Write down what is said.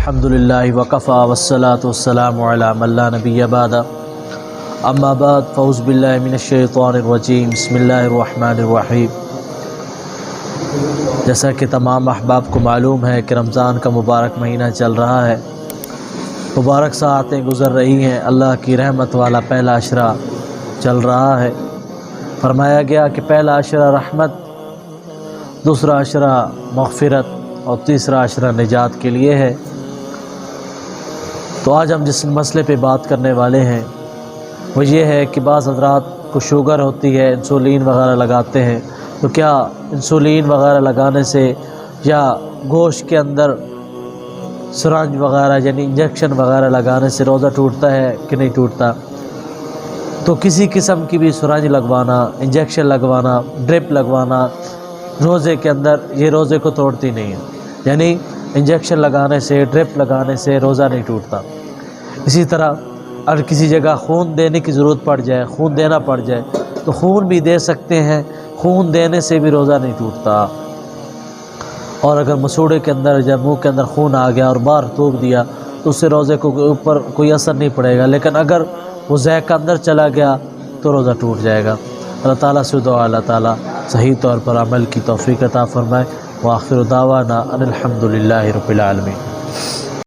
الحمدللہ وکفا والصلاة والسلام علی من لا نبی بعد اما بعد فاعوذ باللہ من الشیطان الرجیم بسم اللہ الرحمن الرحیم۔ جیسا کہ تمام احباب کو معلوم ہے کہ رمضان کا مبارک مہینہ چل رہا ہے، مبارک ساعتیں گزر رہی ہیں، اللہ کی رحمت والا پہلا عشرہ چل رہا ہے۔ فرمایا گیا کہ پہلا عشرہ رحمت، دوسرا عشرہ مغفرت اور تیسرا عشرہ نجات کے لیے ہے۔ تو آج ہم جس مسئلے پہ بات کرنے والے ہیں وہ یہ ہے کہ بعض حضرات کو شوگر ہوتی ہے، انسولین وغیرہ لگاتے ہیں، تو کیا انسولین وغیرہ لگانے سے یا گوشت کے اندر سرنج وغیرہ یعنی انجیکشن وغیرہ لگانے سے روزہ ٹوٹتا ہے کہ نہیں ٹوٹتا؟ تو کسی قسم کی بھی سرنج لگوانا، انجیکشن لگوانا، ڈرپ لگوانا روزے کے اندر یہ روزے کو توڑتی نہیں ہے، یعنی انجیکشن لگانے سے، ڈرپ لگانے سے روزہ نہیں ٹوٹتا۔ اسی طرح اگر کسی جگہ خون دینے کی ضرورت پڑ جائے، خون دینا پڑ جائے تو خون بھی دے سکتے ہیں، خون دینے سے بھی روزہ نہیں ٹوٹتا۔ اور اگر مسوڑے کے اندر یا منہ کے اندر خون آ گیا اور باہر تھوک دیا تو اس سے روزے کو اوپر کوئی اثر نہیں پڑے گا، لیکن اگر وہ ذائقہ اندر چلا گیا تو روزہ ٹوٹ جائے گا۔ اللہ تعالیٰ سے دعا اللہ تعالیٰ صحیح طور پر عمل کی توفیق عطا فرمائے۔ وآخر دعوانا ان الحمد للہ رب العالمین۔